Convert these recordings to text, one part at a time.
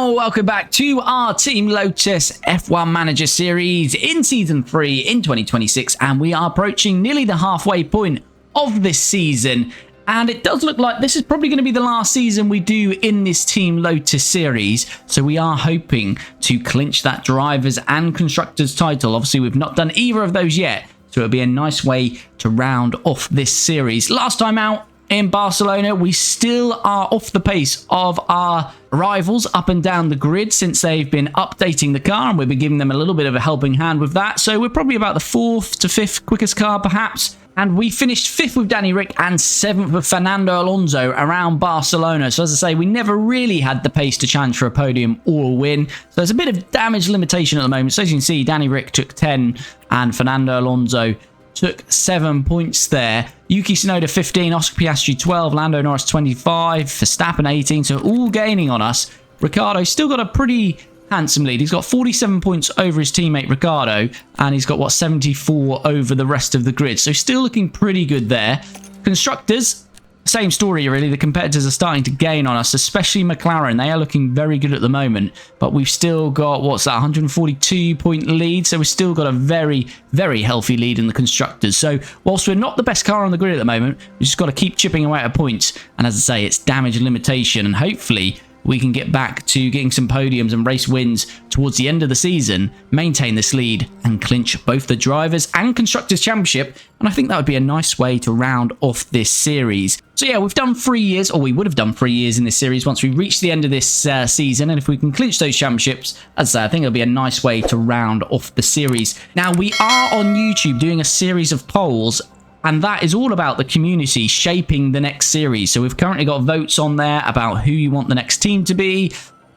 Now, welcome back to our Team Lotus F1 Manager Series in Season 3 in 2026, and we are approaching nearly the halfway point of this season, and it does look like this is probably going to be the last season we do in this Team Lotus Series, so we are hoping to clinch that Drivers and Constructors title. Obviously, we've not done either of those yet, so it'll be a nice way to round off this series. Last time out in Barcelona, we still are off the pace of our rivals up and down the grid since they've been updating the car, and we've been giving them a little bit of a helping hand with that. So we're probably about the 4th to 5th quickest car perhaps, and we finished 5th with Danny Ric and 7th with Fernando Alonso around Barcelona. So as I say, we never really had the pace to challenge for a podium or a win, so there's a bit of damage limitation at the moment. So as you can see, Danny Ric took 10 and Fernando Alonso took 7 points there. Yuki Tsunoda 15, Oscar Piastri 12, Lando Norris 25, Verstappen 18, so all gaining on us. Ricciardo still got a pretty handsome lead. He's got 47 points over his teammate Ricciardo, and he's got, what, 74 over the rest of the grid. So still looking pretty good there. Constructors, same story really. The competitors are starting to gain on us, especially McLaren. They are looking very good at the moment, but we've still got, what's that, 142 point lead, so we've still got a very, very healthy lead in the Constructors. So whilst we're not the best car on the grid at the moment, we've just got to keep chipping away at points, and as I say, it's damage limitation, and hopefully we can get back to getting some podiums and race wins towards the end of the season, maintain this lead, and clinch both the Drivers and Constructors Championship. And I think that would be a nice way to round off this series. So yeah, we've done 3 years, or we would have done 3 years in this series once we reach the end of this season. And if we can clinch those championships, as I say, I think it'll be a nice way to round off the series. Now, we are on YouTube doing a series of polls, and that is all about the community shaping the next series. So we've currently got votes on there about who you want the next team to be.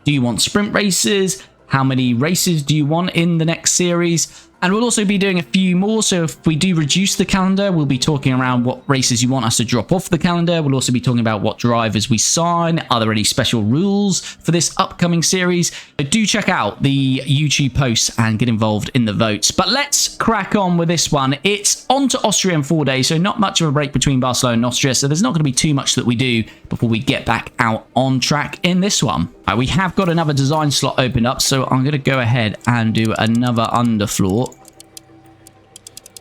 Do you want sprint races? How many races do you want in the next series? And we'll also be doing a few more. So if we do reduce the calendar, we'll be talking around what races you want us to drop off the calendar. We'll also be talking about what drivers we sign. Are there any special rules for this upcoming series? So do check out the YouTube posts and get involved in the votes. But let's crack on with this one. It's on to Austria in 4 days, so not much of a break between Barcelona and Austria. So there's not going to be too much that we do before we get back out on track in this one. We have got another design slot opened up, so I'm going to go ahead and do another underfloor.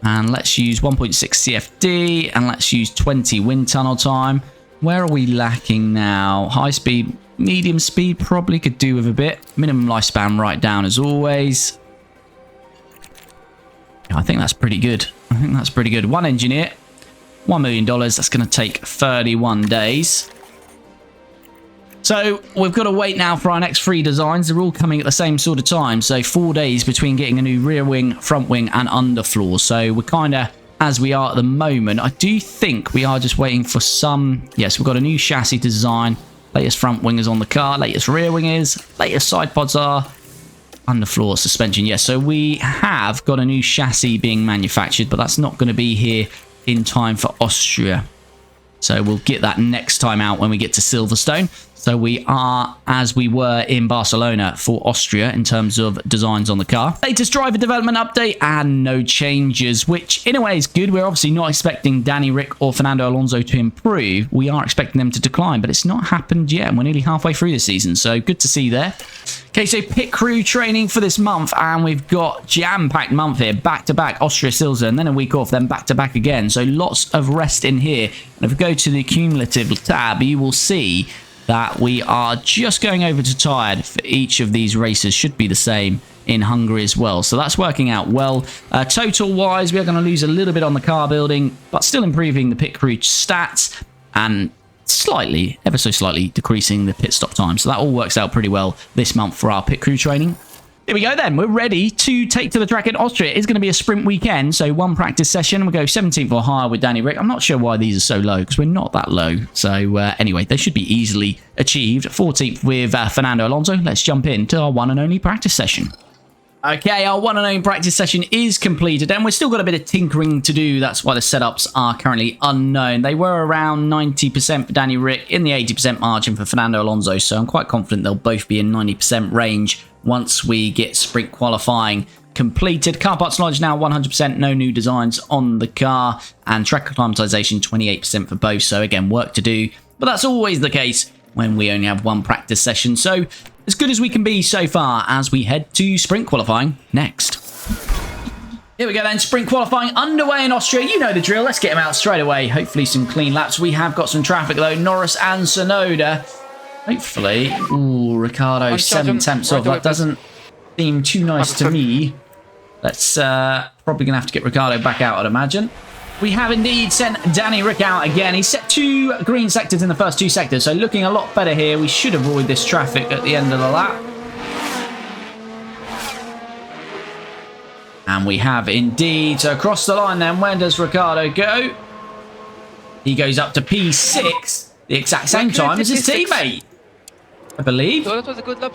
And let's use 1.6 CFD, and let's use 20 wind tunnel time. Where are we lacking now? High speed, medium speed, probably could do with a bit. Minimum lifespan right down as always. I think that's pretty good. I think that's pretty good. One engineer, $1 million. That's going to take 31 days. So we've got to wait now for our next 3 designs. They're all coming at the same sort of time. So 4 days between getting a new rear wing, front wing, and underfloor. So we're kind of as we are at the moment. I do think we are just waiting for some... Yes, we've got a new chassis design. Latest front wing is on the car. Latest rear wing is. Latest side pods are. Underfloor suspension. Yes, so we have got a new chassis being manufactured, but that's not going to be here in time for Austria. So we'll get that next time out when we get to Silverstone. So we are as we were in Barcelona for Austria in terms of designs on the car. Latest driver development update and no changes, which in a way is good. We're obviously not expecting Danny Ric or Fernando Alonso to improve. We are expecting them to decline, but it's not happened yet, and we're nearly halfway through the season. So good to see there. Okay, so pit crew training for this month, and we've got jam-packed month here, back-to-back Austria, Silverstone, and then a week off, then back-to-back again. So lots of rest in here. And if we go to the cumulative tab, you will see that we are just going over to tired for each of these races. Should be the same in Hungary as well. So that's working out well. Total-wise, we are going to lose a little bit on the car building, but still improving the pit crew stats, and slightly, ever so slightly, decreasing the pit stop time. So that all works out pretty well this month for our pit crew training. Here we go then. We're ready to take to the track in Austria. It's going to be a sprint weekend, so 1 practice session. We'll go 17th or higher with Danny Ric. I'm not sure why these are so low, because we're not that low. So anyway, they should be easily achieved. 14th with Fernando Alonso. Let's jump into our one and only practice session. Okay, our one and only practice session is completed, and we've still got a bit of tinkering to do. That's why the setups are currently unknown. They were around 90% for Danny Ric, in the 80% margin for Fernando Alonso, so I'm quite confident they'll both be in 90% range once we get sprint qualifying completed. Car parts knowledge now 100%, no new designs on the car, and track acclimatization 28% for both. So again, work to do, but that's always the case when we only have 1 practice session. So as good as we can be so far as we head to sprint qualifying next. Here we go then, sprint qualifying underway in Austria. You know the drill. Let's get him out straight away. Hopefully some clean laps. We have got some traffic though. Norris and Tsunoda. Hopefully. Ooh, Ricciardo 7 tenths off. That doesn't seem too nice to me. Let's probably going to have to get Ricciardo back out, I'd imagine. We have indeed sent Danny Rick out again. He set 2 green sectors in the first 2 sectors, so looking a lot better here. We should avoid this traffic at the end of the lap. And we have indeed. So across the line then, where does Ricciardo go? He goes up to P6, the exact same time as his teammate, I believe. So that was a good lap.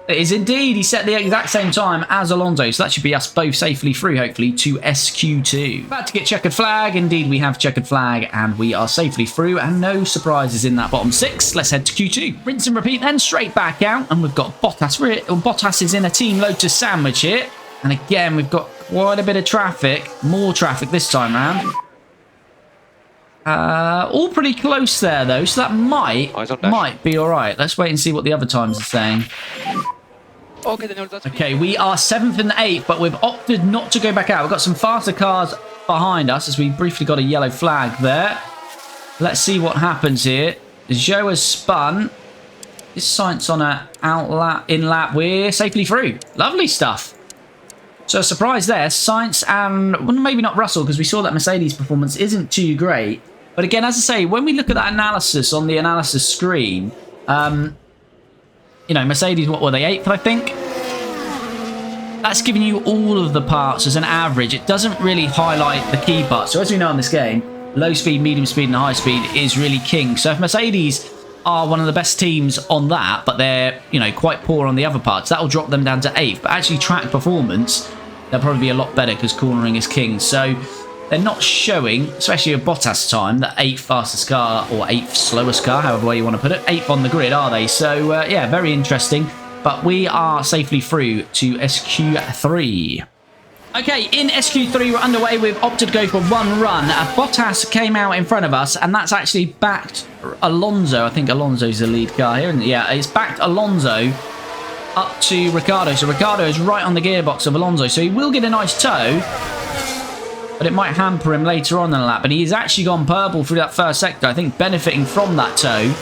It is indeed. He set the exact same time as Alonso, so that should be us both safely through, hopefully, to SQ2. About to get checkered flag. Indeed, we have checkered flag, and we are safely through, and no surprises in that bottom 6. Let's head to Q2. Rinse and repeat, then straight back out, and we've got Bottas. Bottas is in a Team Lotus sandwich here, and again, we've got quite a bit of traffic. More traffic this time round. All pretty close there, though, so that might be all right. Let's wait and see what the other times are saying. Okay, Daniel, that's Okay, we are 7th and 8th, but we've opted not to go back out. We've got some faster cars behind us as we briefly got a yellow flag there. Let's see what happens here. Zhou has spun. This Sainz on a in lap. We're safely through. Lovely stuff. So a surprise there. Sainz and well, maybe not Russell, because we saw that Mercedes performance isn't too great. But again, as I say, when we look at that analysis on the analysis screen, you know, Mercedes, what were they, 8th, I think? That's giving you all of the parts as an average. It doesn't really highlight the key parts. So as we know in this game, low speed, medium speed, and high speed is really king. So if Mercedes are one of the best teams on that, but they're, you know, quite poor on the other parts, that'll drop them down to 8th. But actually track performance, they'll probably be a lot better because cornering is king. So they're not showing, especially at Bottas time, the 8th fastest car or 8th slowest car, however way you want to put it. 8th on the grid, are they? So, yeah, very interesting. But we are safely through to SQ3. Okay, in SQ3, we're underway. We've opted to go for one run. Bottas came out in front of us, and that's actually backed Alonso. I think Alonso's the lead car here. And yeah, it's backed Alonso up to Ricciardo. So Ricciardo is right on the gearbox of Alonso. So he will get a nice tow, but it might hamper him later on in the lap. But he's actually gone purple through that first sector, I think benefiting from that tow.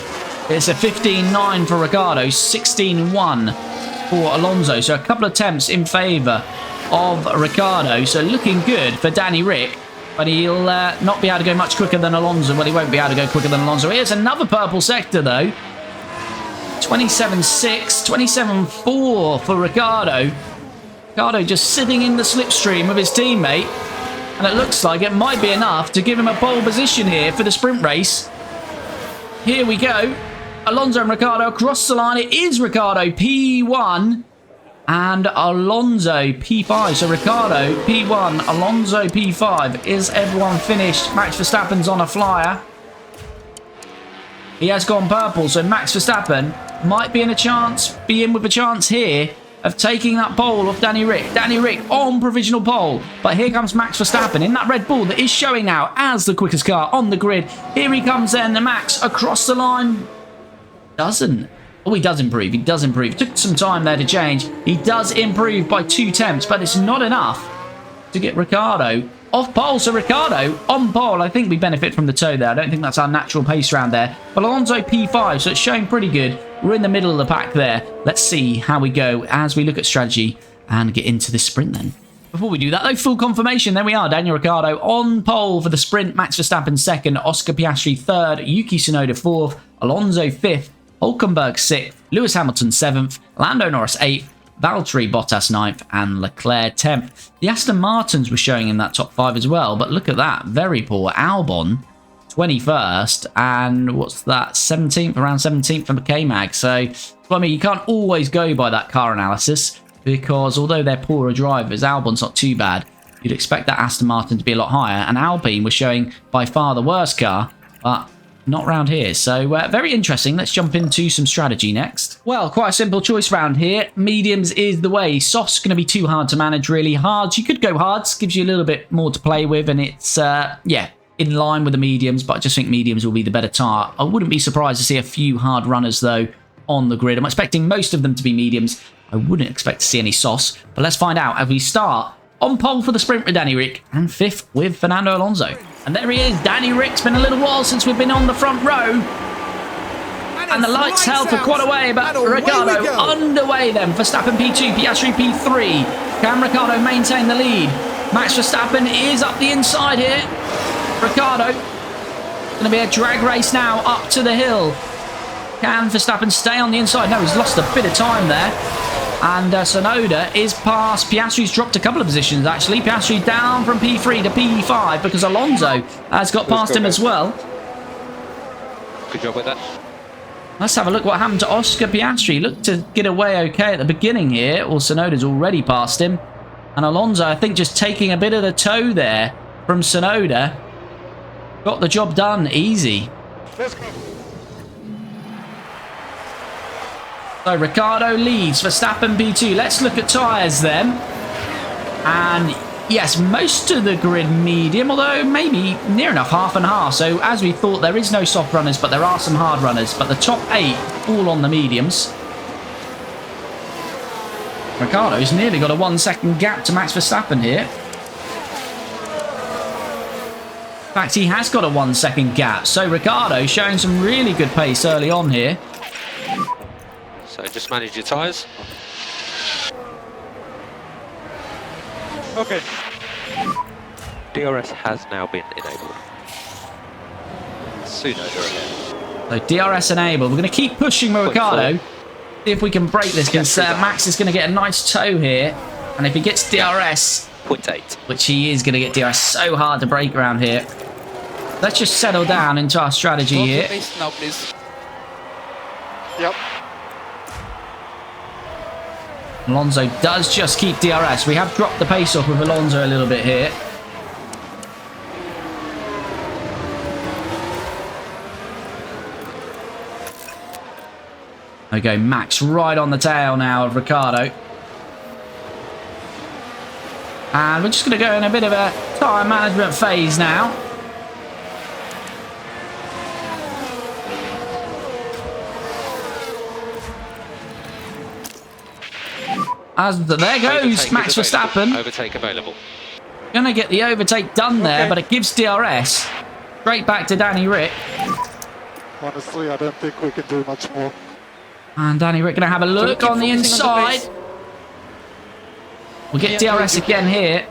It's a 15.9 for Ricciardo, 16.1 for Alonso. So a couple of attempts in favour of Ricciardo. So looking good for Danny Rick, but he'll not be able to go much quicker than Alonso. Well, he won't be able to go quicker than Alonso. Here's another purple sector, though. 27.6, 27.4 for Ricciardo. Ricciardo just sitting in the slipstream with his teammate. And it looks like it might be enough to give him a pole position here for the sprint race. Here we go. Alonso and Ricciardo across the line. It is Ricciardo P1 and Alonso P5. So Ricciardo P1, Alonso P5. Is everyone finished? Max Verstappen's on a flyer. He has gone purple, so Max Verstappen might be in with a chance here of taking that pole off Danny Rick. Danny Rick on provisional pole. But here comes Max Verstappen in that Red Bull that is showing now as the quickest car on the grid. Here he comes then, the Max across the line. Doesn't. Oh, he does improve. He does improve. Took some time there to change. He does improve by 2 tenths, but it's not enough to get Ricciardo off pole. So Ricciardo on pole. I think we benefit from the tow there. I don't think that's our natural pace round there. But Alonso P5, so it's showing pretty good. We're in the middle of the pack there. Let's see how we go as we look at strategy and get into this sprint then. Before we do that, though, full confirmation. There we are. Daniel Ricciardo on pole for the sprint. Max Verstappen 2nd. Oscar Piastri 3rd. Yuki Tsunoda 4th. Alonso 5th. Hulkenberg 6th. Lewis Hamilton 7th. Lando Norris 8th. Valtteri Bottas 9th. And Leclerc 10th. The Aston Martins were showing in that top 5 as well. But look at that. Very poor. Albon 21st. And what's that? 17th? Around 17th from K-Mag. So, I mean, you can't always go by that car analysis. Because although they're poorer drivers, Albon's not too bad. You'd expect that Aston Martin to be a lot higher. And Alpine was showing by far the worst car. But not round here. So very interesting. Let's jump into some strategy next. Well, quite a simple choice round here. Mediums is the way. Soft's going to be too hard to manage, really. Hards, you could go hards. Gives you a little bit more to play with. And it's, yeah, in line with the mediums. But I just think mediums will be the better tire. I wouldn't be surprised to see a few hard runners, though, on the grid. I'm expecting most of them to be mediums. I wouldn't expect to see any sauce, but let's find out as we start on pole for the sprint with Danny Ric and 5th with Fernando Alonso. And there he is, Danny Ric's been a little while since we've been on the front row. And the lights held for quite a way, but Ricciardo underway then. Verstappen P2, Piastri P3. Can Ricciardo maintain the lead? Max Verstappen is up the inside here. Ricciardo, going to be a drag race now up to the hill. Can Verstappen stay on the inside? No, he's lost a bit of time there. And Tsunoda is past. Piastri's dropped a couple of positions, actually. Piastri down from P3 to P5 because Alonso has got past him as well. Good job with that. Let's have a look what happened to Oscar Piastri. Looked to get away okay at the beginning here. Well, Tsunoda's already past him. And Alonso, I think, just taking a bit of the toe there from Tsunoda. Got the job done easy. Let's go. So Ricciardo leads, Verstappen P2. Let's look at tyres then. And yes, most of the grid medium, although maybe near enough half and half. So as we thought, there is no soft runners, but there are some hard runners. But the top 8 all on the mediums. Ricciardo's nearly got a 1 second gap to Max Verstappen here. In fact, he has got a 1 second gap. So Ricciardo showing some really good pace early on here. So just manage your tyres. Okay. DRS has now been enabled. Tsunoda ahead. So DRS enabled. We're going to keep pushing with Ricciardo. See if we can break this because Max is going to get a nice toe here. And if he gets DRS, 0.8, which he is going to get DRS so hard to break around here. Let's just settle down into our strategy here. Now, please. Yep. Alonso does just keep DRS. We have dropped the pace off with Alonso a little bit here. Okay, Max right on the tail now of Ricciardo. And we're just going to go in a bit of a tyre management phase now. As there goes Max Verstappen. Overtake available. Gonna get the overtake done there, but it gives DRS. Straight back to Danny Ric. Honestly, I don't think we can do much more. And Danny Ric gonna have a look on the inside. We'll get DRS again here.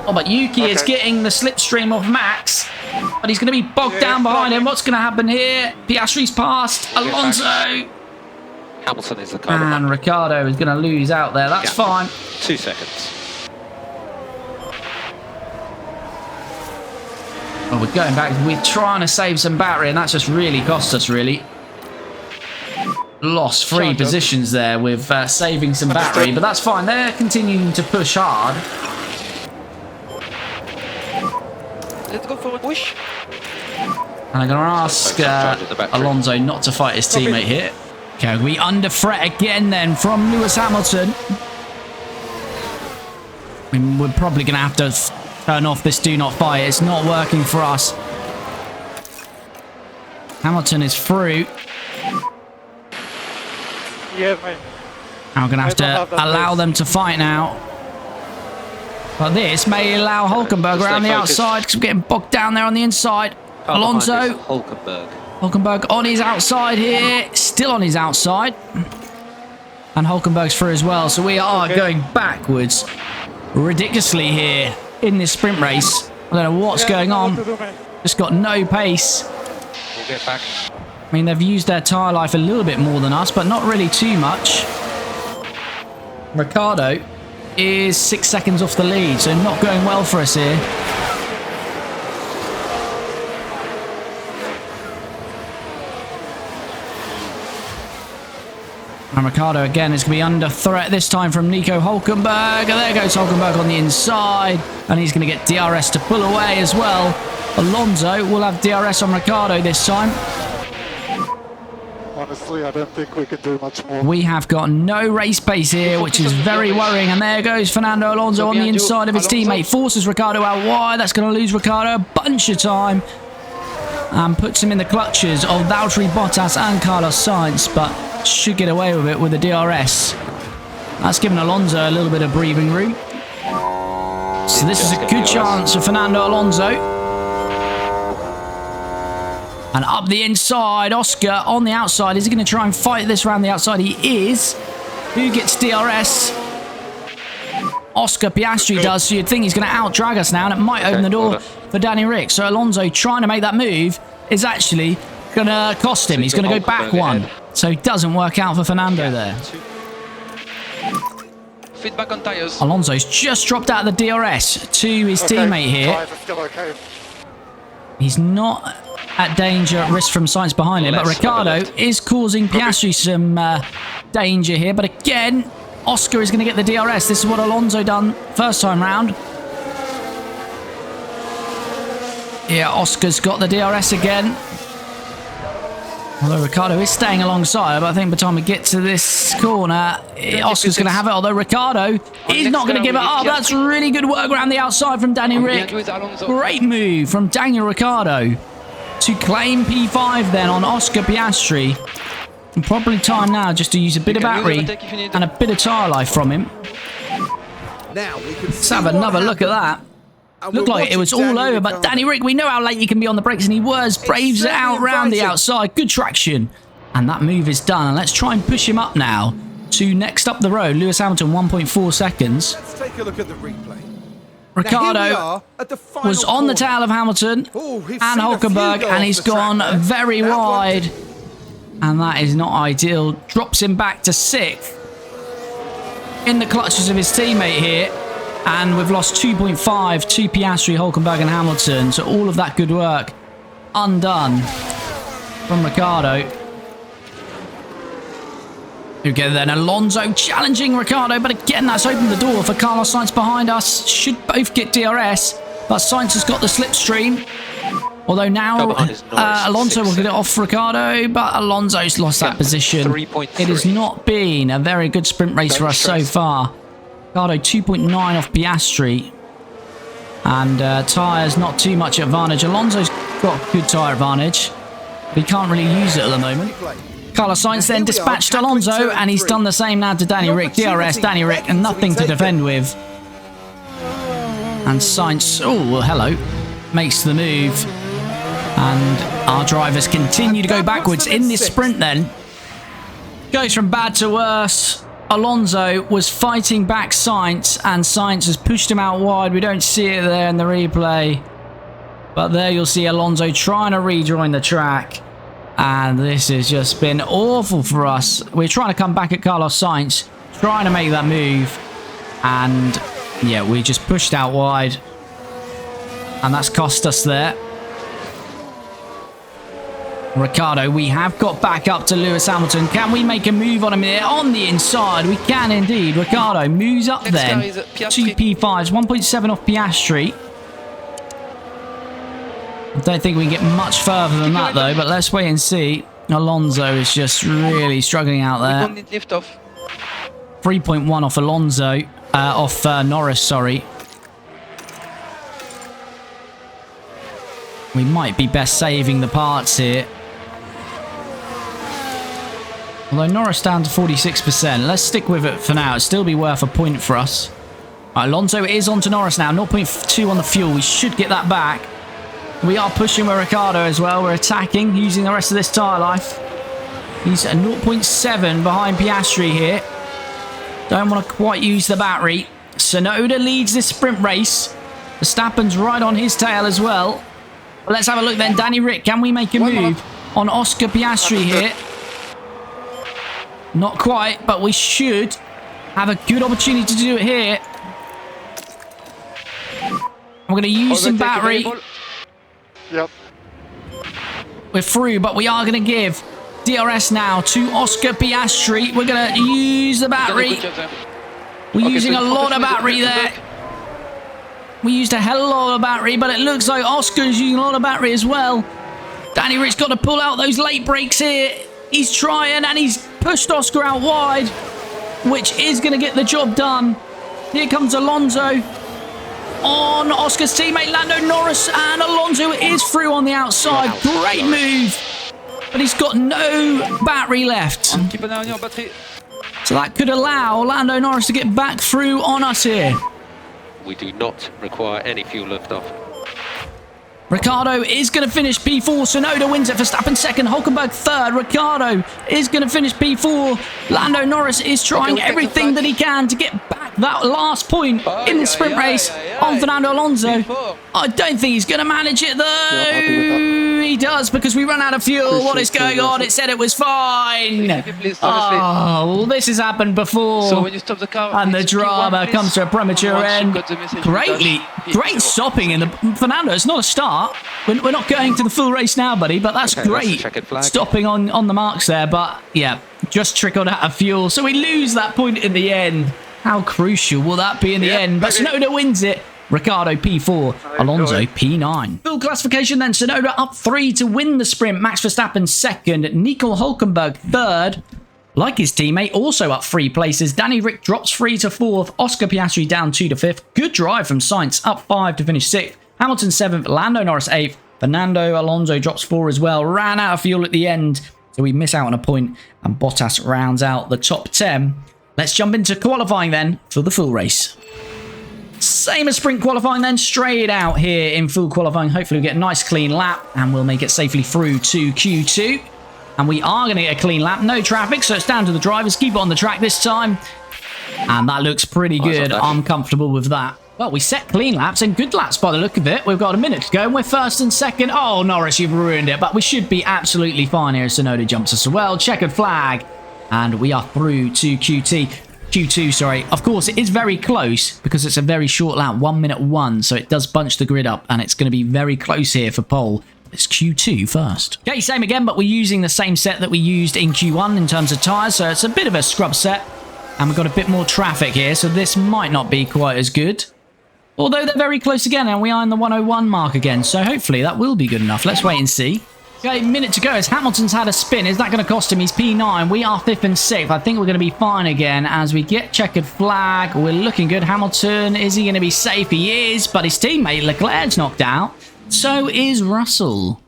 Oh, but Yuki is getting the slipstream of Max. But he's gonna be bogged down behind him. What's gonna happen here? Piastri's passed. Alonso. Hamilton is the car. And Ricciardo is going to lose out there. That's fine. 2 seconds. Well, we're going back. We're trying to save some battery, and that's just really cost us, really. Lost 3 positions there with saving some battery, but that's fine. They're continuing to push hard. Let's go for a push. And I'm going to ask Alonso not to fight his teammate here. Okay, we under threat again then from Lewis Hamilton. We're probably going to have to turn off this do not fight. It's not working for us. Hamilton is through. Yeah, mate. Now we're going to have to allow them to fight now. But this may allow Hulkenberg around the outside because we're getting bogged down there on the inside. Alonso. Hulkenberg on his outside here. Still on his outside. And Hulkenberg's through as well. So we are going backwards ridiculously here in this sprint race. I don't know what's going on. Just got no pace. We'll get back. I mean, they've used their tyre life a little bit more than us, but not really too much. Ricciardo is 6 seconds off the lead, so not going well for us here. And Ricciardo again is going to be under threat this time from Nico Hulkenberg. And there goes Hulkenberg on the inside. And he's going to get DRS to pull away as well. Alonso will have DRS on Ricciardo this time. Honestly, I don't think we can do much more. We have got no race pace here, which is very worrying. And there goes Fernando Alonso on the inside of his teammate. Forces Ricciardo out wide. That's going to lose Ricciardo a bunch of time. and puts him in the clutches of Valtteri Bottas and Carlos Sainz, but should get away with it with the DRS. That's given Alonso a little bit of breathing room. So this is a good chance for Fernando Alonso. And up the inside, Oscar on the outside. Is he going to try and fight this around the outside? He is. Who gets DRS? Oscar Piastri does, so you'd think he's going to out-drag us now, and it might open the door for Danny Rick. So Alonso trying to make that move is actually going to cost him. He's going to go back one. So it doesn't work out for Fernando there. Feedback on tyres. Alonso's just dropped out of the DRS to his teammate here. He's not at danger, risk from Sainz behind him, but Ricciardo is causing Piastri some danger here. But again, Oscar is going to get the DRS. This is what Alonso done first time round. Yeah, Oscar's got the DRS again. Although Ricciardo is staying alongside, but I think by the time we get to this corner, Oscar's going to have it. Although Ricciardo is not going to give it up. That's really good work around the outside from Danny Rick. Great move from Daniel Ricciardo to claim P5 then on Oscar Piastri. And probably time now just to use a bit of battery and a bit of tyre life from him. Let's have another look at that. Looked like it was all over, but Danny Rick, we know how late he can be on the brakes, and he braves it out round the outside. Good traction. And that move is done. And let's try and push him up now to next up the road. Lewis Hamilton, 1.4 seconds. Let's take a look at the replay. Ricciardo was on the tail of Hamilton and Hulkenberg, and he's gone very wide. And that is not ideal. Drops him back to 6th. In the clutches of his teammate here. And we've lost 2.5 to Piastri, Hulkenberg and Hamilton. So all of that good work undone from Ricciardo. Okay, then Alonso challenging Ricciardo. But again, that's opened the door for Carlos Sainz behind us. Should both get DRS. But Sainz has got the slipstream. Although now Alonso will get it off Ricciardo, but Alonso's lost that position. It has not been a very good sprint race for us so far. Ricciardo 2.9 off Piastri. And tyres not too much advantage. Alonso's got good tyre advantage, but he can't really use it at the moment. Carlos Sainz then dispatched Alonso, and he's done the same now to Danny Rick. DRS, Danny Rick, and nothing to defend with. And Sainz, oh, well, hello, makes the move. And our drivers continue to go backwards in this sprint then. Goes from bad to worse. Alonso was fighting back Sainz, and Sainz has pushed him out wide. We don't see it there in the replay. But there you'll see Alonso trying to rejoin the track. And this has just been awful for us. We're trying to come back at Carlos Sainz, trying to make that move. And yeah, we just pushed out wide. And that's cost us there. Ricciardo, we have got back up to Lewis Hamilton. Can we make a move on him here? On the inside, we can indeed. Ricciardo moves up then to P5s, 1.7 off Piastri. I don't think we can get much further than that though, but let's wait and see. Alonso is just really struggling out there. 3.1 off Alonso, off Norris, sorry. We might be best saving the parts here. Although Norris down to 46%. Let's stick with it for now. It'll still be worth a point for us. Right, Alonso is on to Norris now. 0.2 on the fuel. We should get that back. We are pushing with Ricciardo as well. We're attacking, using the rest of this tyre life. He's at 0.7 behind Piastri here. Don't want to quite use the battery. Tsunoda leads this sprint race. Verstappen's right on his tail as well. Let's have a look then. Danny Rick, can we make a move on Oscar Piastri here? Not quite, but we should have a good opportunity to do it here. I'm going to use some battery. Yep. We're through, but we are going to give DRS now to Oscar Piastri. We're going to use the battery. We're using a lot of battery there. We used a hell of a lot of battery, but it looks like Oscar's using a lot of battery as well. Danny Rick's got to pull out those late brakes here. He's trying, and he's pushed Oscar out wide, which is going to get the job done. Here comes Alonso on Oscar's teammate Lando Norris, and Alonso is through on the outside. Great move, but he's got no battery left. Keep an eye on your battery. So that could allow Lando Norris to get back through on us here. We do not require any fuel liftoff. Ricciardo is going to finish P4. Tsunoda wins it. Verstappen second. Hulkenberg third. Ricciardo is going to finish P4. Lando Norris is trying everything that he can to get back that last point in the sprint race on Fernando Alonso. I don't think he's going to manage it though. He does, because we run out of fuel. What is going on? It said it was fine. Oh, well, this has happened before. So when you stop the car, and the drama comes to a premature end. Great stopping in the Fernando. It's not a start. We're not going to the full race now, buddy, but that's great. Stopping on the marks there, but yeah, just trickled out of fuel. So we lose that point in the end. How crucial will that be in the end? But Tsunoda wins it. Ricciardo P4, Alonso P9. Full classification then. Tsunoda up 3 to win the sprint. Max Verstappen second. Nico Hulkenberg third. Like his teammate, also up 3 places. Danny Rick drops 3 to 4th. Oscar Piastri down 2 to 5th. Good drive from Sainz, up 5 to finish 6th. Hamilton 7th. Lando Norris 8th. Fernando Alonso drops 4 as well. Ran out of fuel at the end, so we miss out on a point. And Bottas rounds out the top 10. Let's jump into qualifying then for the full race. Same as sprint qualifying then, straight out here in full qualifying. Hopefully we get a nice clean lap and we'll make it safely through to Q2. And we are going to get a clean lap, no traffic, so it's down to the drivers. Keep it on the track this time. And that looks pretty good. I'm comfortable with that. Well, we set clean laps and good laps by the look of it. We've got a minute to go and we're first and second. Oh, Norris, you've ruined it. But we should be absolutely fine here as Tsunoda jumps us as well. Checkered flag. And we are through to Q2, sorry. Of course, it is very close because it's a very short lap, 1 minute 1. So it does bunch the grid up and it's going to be very close here for pole. It's Q2 first. Okay, same again, but we're using the same set that we used in Q1 in terms of tyres. So it's a bit of a scrub set. And we've got a bit more traffic here. So this might not be quite as good. Although they're very close again and we are in the 101 mark again. So hopefully that will be good enough. Let's wait and see. Okay, minute to go as Hamilton's had a spin. Is that going to cost him? He's P9. We are 5th and 6th. I think we're going to be fine again as we get checkered flag. We're looking good. Hamilton, is he going to be safe? He is, but his teammate Leclerc's knocked out. So is Russell.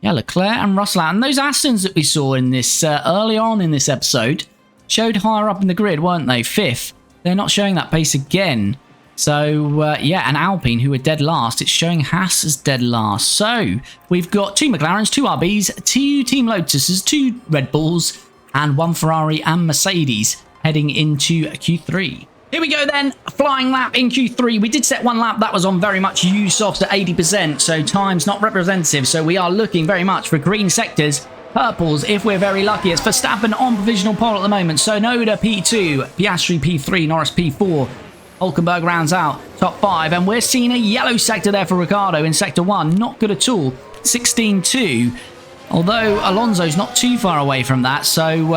Yeah, Leclerc and Russell out. And those Astons that we saw in this early on in this episode showed higher up in the grid, weren't they? 5th. They're not showing that pace again. So, yeah, and Alpine, who are dead last, it's showing Haas as dead last. So, we've got 2 McLarens, 2 RBs, 2 Team Lotuses, 2 Red Bulls, and 1 Ferrari and Mercedes heading into Q3. Here we go then, flying lap in Q3. We did set 1 lap, that was on very much USOFT at 80%, so time's not representative. So, we are looking very much for green sectors. Purples, if we're very lucky. It's Verstappen on provisional pole at the moment. So, Tsunoda P2, Piastri P3, Norris P4. Hulkenberg rounds out top 5, and we're seeing a yellow sector there for Ricciardo in sector 1. Not good at all. 16.2. Although Alonso's not too far away from that, so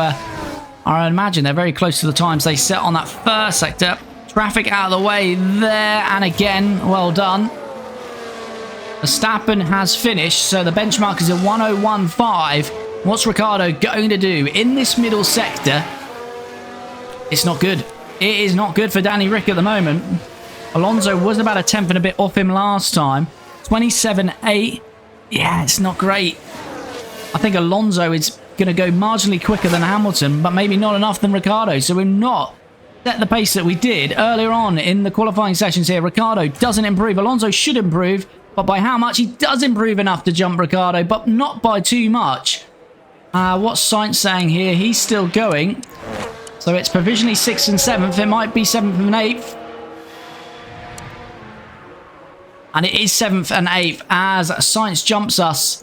I imagine they're very close to the times they set on that first sector. Traffic out of the way there, and again, well done. Verstappen has finished, so the benchmark is a 101.5. What's Ricciardo going to do in this middle sector? It's not good. It is not good for Danny Rick at the moment. Alonso was about a tenth and a bit off him last time. 27.8. Yeah, it's not great. I think Alonso is going to go marginally quicker than Hamilton, but maybe not enough than Ricciardo. So we're not at the pace that we did earlier on in the qualifying sessions here. Ricciardo doesn't improve. Alonso should improve, but by how much? He does improve enough to jump Ricciardo, but not by too much. What's Sainz saying here? He's still going. So it's provisionally 6th and 7th. It might be 7th and 8th. And it is 7th and 8th as Sainz jumps us.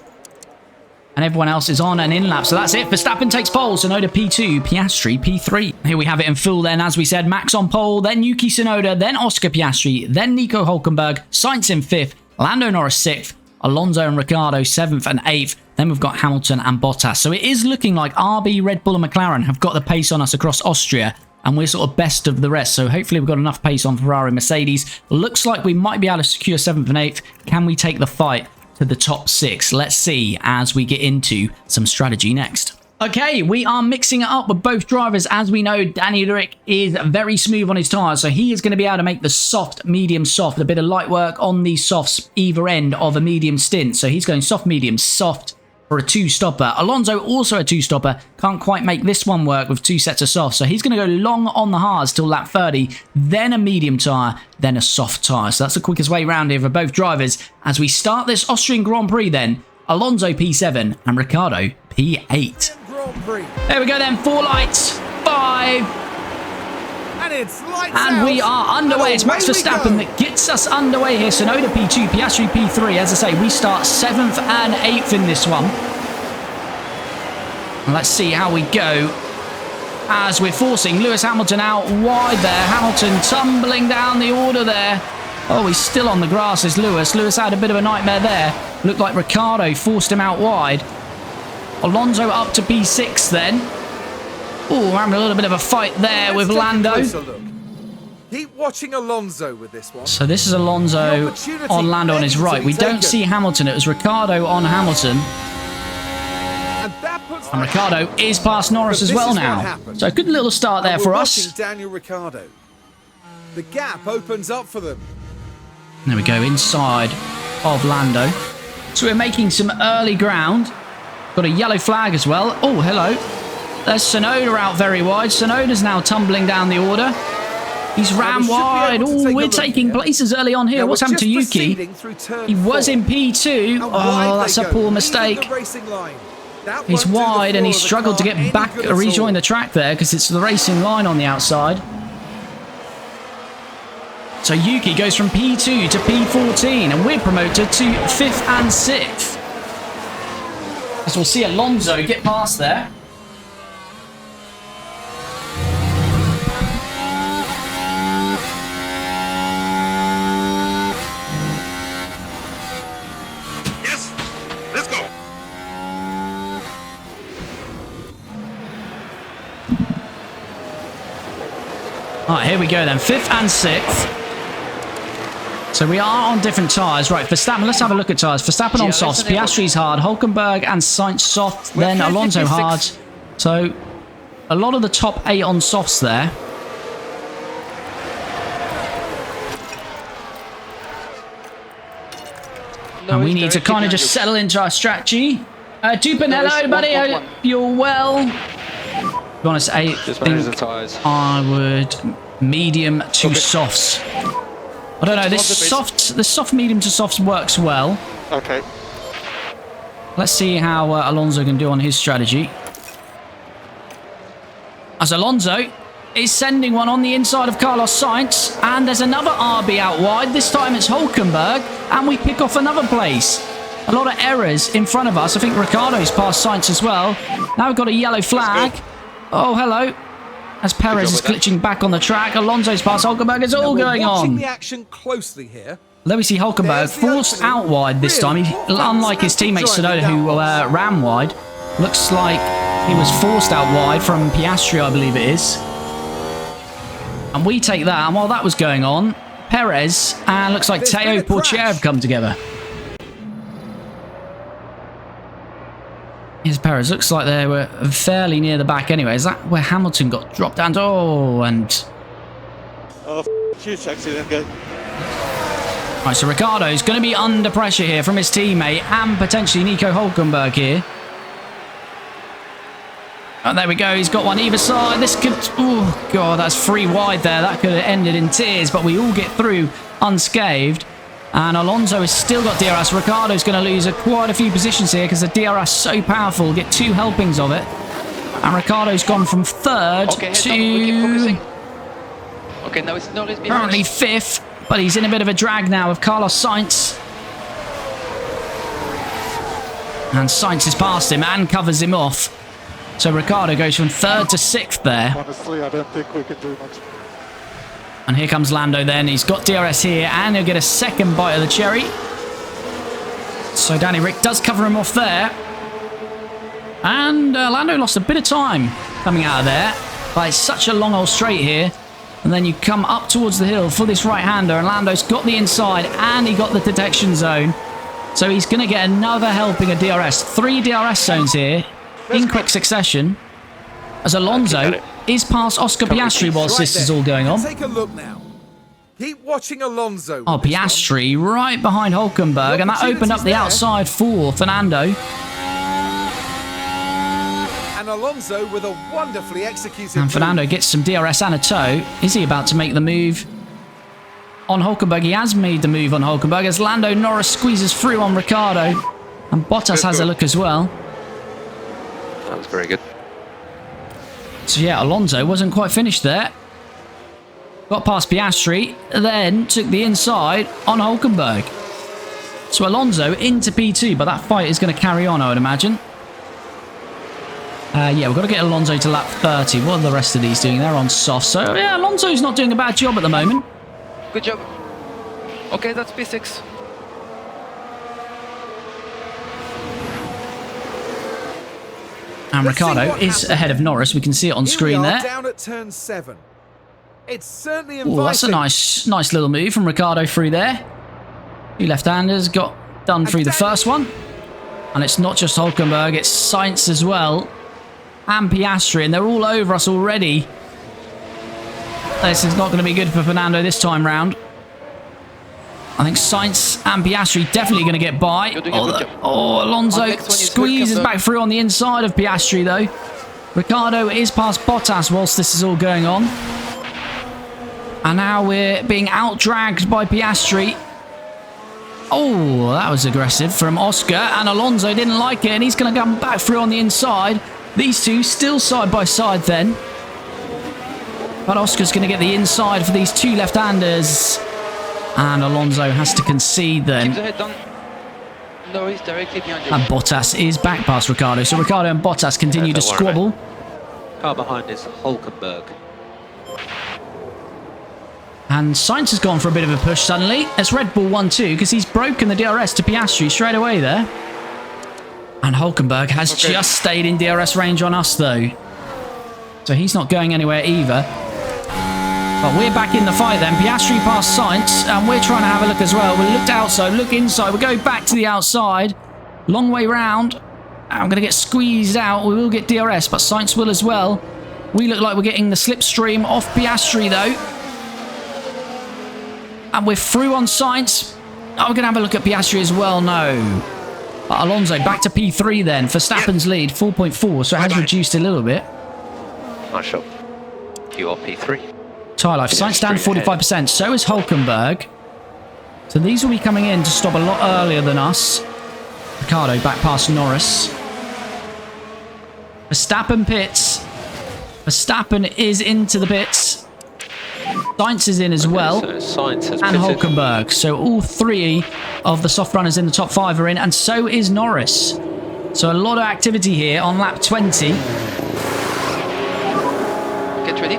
And everyone else is on an in-lap. So that's it. Verstappen takes pole. Tsunoda P2, Piastri P3. Here we have it in full then. As we said, Max on pole, then Yuki Tsunoda, then Oscar Piastri, then Nico Hulkenberg, Sainz in 5th, Lando Norris 6th, Alonso and Ricciardo 7th and 8th. Then we've got Hamilton and Bottas. So it is looking like RB, Red Bull and McLaren have got the pace on us across Austria. And we're sort of best of the rest. So hopefully we've got enough pace on Ferrari and Mercedes. Looks like we might be able to secure 7th and 8th. Can we take the fight to the top 6? Let's see as we get into some strategy next. Okay, we are mixing it up with both drivers. As we know, Daniel Rick is very smooth on his tyres, so he is going to be able to make the soft, medium, soft, a bit of light work on the softs either end of a medium stint. So he's going soft, medium, soft for a two-stopper. Alonso also a two-stopper, can't quite make this one work with two sets of softs, so he's going to go long on the hards till lap 30, then a medium tyre, then a soft tyre. So that's the quickest way round here for both drivers. As we start this Austrian Grand Prix then, Alonso P7 and Ricciardo P8. There we go then, 4 lights, 5, and we are underway. It's Max Verstappen that gets us underway here. Tsunoda P2, Piastri P3. As I say, we start 7th and 8th in this one. And let's see how we go as we're forcing Lewis Hamilton out wide there. Hamilton tumbling down the order there. Oh, he's still on the grass as Lewis. Lewis had a bit of a nightmare there. Looked like Ricciardo forced him out wide. Alonso up to P6 then. Oh, we're having a little bit of a fight there with Lando. Keep watching Alonso with this one. So this is Alonso on Lando on his right. We don't see Hamilton. It was Ricciardo on Hamilton. And Ricciardo is past Norris as well now. So a good little start there for us. Daniel Ricciardo. The gap opens up for them. There we go, inside of Lando. So we're making some early ground. Got a yellow flag as well. Oh, hello. There's Tsunoda out very wide. Tsunoda's now tumbling down the order. He's ran wide. Oh, we're taking places early on here. What's happened to Yuki? He was in P2. Oh, that's a poor mistake. He's wide and he struggled to get back, rejoin the track there because it's the racing line on the outside. So Yuki goes from P2 to P14 and we're promoted to 5th and 6th. As we'll see Alonso get past there. Yes, let's go. Alright, here we go then. 5th and 6th. So we are on different tyres. Right, Verstappen, let's have a look at tyres. Verstappen on softs, Piastri's hard, Hülkenberg and Sainz soft, then Alonso hard. So a lot of the top 8 on softs there. And we need to kind of just settle into our strategy. Dupin, hello buddy, hope you're well. To be honest, I think I would medium to softs. I don't know, this soft medium to softs works well. Okay. Let's see how Alonso can do on his strategy. As Alonso is sending one on the inside of Carlos Sainz, and there's another RB out wide. This time it's Hülkenberg, and we pick off another place. A lot of errors in front of us. I think Ricciardo's past Sainz as well. Now we've got a yellow flag. Oh, hello. As Perez is glitching back on the track, Alonso's past Hülkenberg. It's all going on. The action closely here. There we see Hülkenberg forced out wide this time. Unlike his teammate Tsunoda, who ran wide, looks like he was forced out wide from Piastri, I believe it is. And we take that. And while that was going on, Perez and looks like Teo Portier have come together. Here's Perez. Looks like they were fairly near the back anyway. Is that where Hamilton got dropped down to? Oh, and... Oh, huge accident, guy. Right, so Ricciardo's going to be under pressure here from his teammate and potentially Nico Hülkenberg here. Oh, there we go. He's got one either side. This could... Oh, God, that's 3 wide there. That could have ended in tears, but we all get through unscathed. And Alonso has still got DRS. Ricciardo's going to lose quite a few positions here because the DRS is so powerful. Get 2 helpings of it. And Ricciardo's gone from 3rd to... Okay, now it's Norris behind. Currently 5th, but he's in a bit of a drag now with Carlos Sainz. And Sainz has passed him and covers him off. So Ricciardo goes from 3rd to 6th there. Honestly, I don't think we can do much. And here comes Lando then. He's got DRS here and he'll get a second bite of the cherry. So Danny Rick does cover him off there. And Lando lost a bit of time coming out of there. But it's such a long old straight here. And then you come up towards the hill for this right-hander. And Lando's got the inside and he got the detection zone. So he's going to get another helping of DRS. 3 DRS zones here. in quick succession as Alonso is past Oscar Piastri whilst this is all going on. Take a look now. Keep watching Alonso. Oh, Piastri right behind Hulkenberg, and that opened up the outside for Fernando. And Alonso with a wonderfully executed And Fernando gets some DRS and a toe. Is he about to make the move on Hulkenberg? He has made the move on Hulkenberg as Lando Norris squeezes through on Ricciardo. And Bottas has a look as well. That was very good. So yeah, Alonso wasn't quite finished there. Got past Piastri, then took the inside on Hulkenberg. So Alonso into P2, but that fight is going to carry on, I would imagine. Yeah, we've got to get Alonso to lap 30. What are the rest of these doing? They're on soft. So yeah, Alonso's not doing a bad job at the moment. Good job. Okay, that's P6. And Ricciardo is ahead of Norris. We can see it on screen there. Down at turn 7. It's certainly inviting. Oh, that's a nice little move from Ricciardo through there. Two left-handers got done through the first one. And it's not just Hulkenberg, it's Sainz as well. And Piastri, and they're all over us already. This is not going to be good for Fernando this time round. I think Sainz and Piastri definitely going to get by. Alonso squeezes back through on the inside of Piastri though. Ricciardo is past Bottas whilst this is all going on. And now we're being out-dragged by Piastri. Oh, that was aggressive from Oscar. And Alonso didn't like it, and he's going to come back through on the inside. These two still side by side then. But Oscar's going to get the inside for these two left-handers. And Alonso has to concede then. Keep the head down. No, he's directly behind you. And Bottas is back past Ricciardo. So Ricciardo and Bottas continue to squabble. Car behind is Hulkenberg. And Sainz has gone for a bit of a push suddenly. It's Red Bull 1-2 because he's broken the DRS to Piastri straight away there. And Hulkenberg has just stayed in DRS range on us though. So he's not going anywhere either. But we're back in the fight then. Piastri past Sainz, and we're trying to have a look as well. We looked outside, look inside. We go back to the outside. Long way round. I'm going to get squeezed out. We will get DRS, but Sainz will as well. We look like we're getting the slipstream off Piastri though. And we're through on Sainz. Oh, we're going to have a look at Piastri as well. No. But Alonso back to P3 then. Verstappen's lead, 4.4. So it has reduced a little bit. Nice shot. You are P3. Tyre life. Sainz down 45%. So is Hulkenberg. So these will be coming in to stop a lot earlier than us. Ricciardo back past Norris. Verstappen pits. Verstappen is into the pits. Sainz is in as well, So Sainz has and pitted. Hulkenberg. So all three of the soft runners in the top 5 are in, and so is Norris. So a lot of activity here on lap 20. Get ready.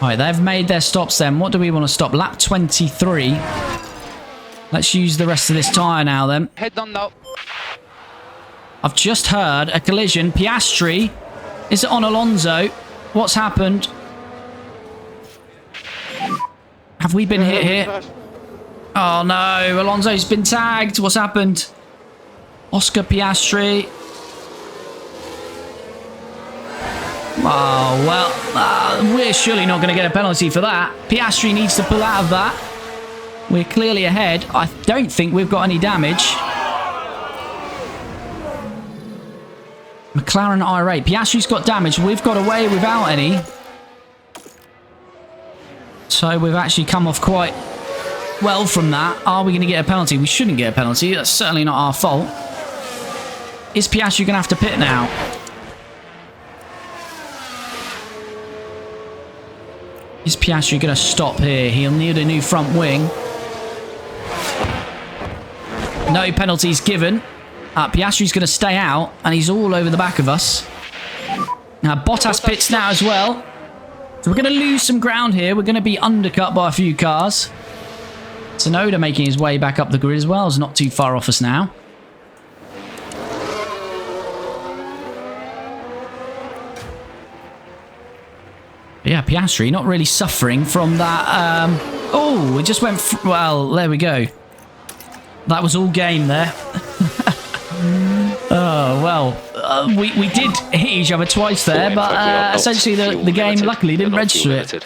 Alright, they've made their stops then. What do we want to stop? Lap 23. Let's use the rest of this tyre now then. Head down now. I've just heard a collision. Piastri is on Alonso. What's happened? Have we been hit here? Oh no, Alonso's been tagged. What's happened? Oscar Piastri. Oh, well, we're surely not going to get a penalty for that. Piastri needs to pull out of that. We're clearly ahead. I don't think we've got any damage. McLaren irate. Piastri's got damage. We've got away without any. So we've actually come off quite well from that. Are we going to get a penalty? We shouldn't get a penalty. That's certainly not our fault. Is Piastri going to have to pit now? Is Piastri going to stop here? He'll need a new front wing. No penalties given. Piastri's going to stay out, and he's all over the back of us. Now, Bottas pits now as well. So we're going to lose some ground here. We're going to be undercut by a few cars. Tsunoda making his way back up the grid as well. Is not too far off us now. But yeah, Piastri not really suffering from that Oh, it just went... well, there we go. That was all game there. Oh, well. We did hit each other twice there, but essentially the game luckily didn't register it.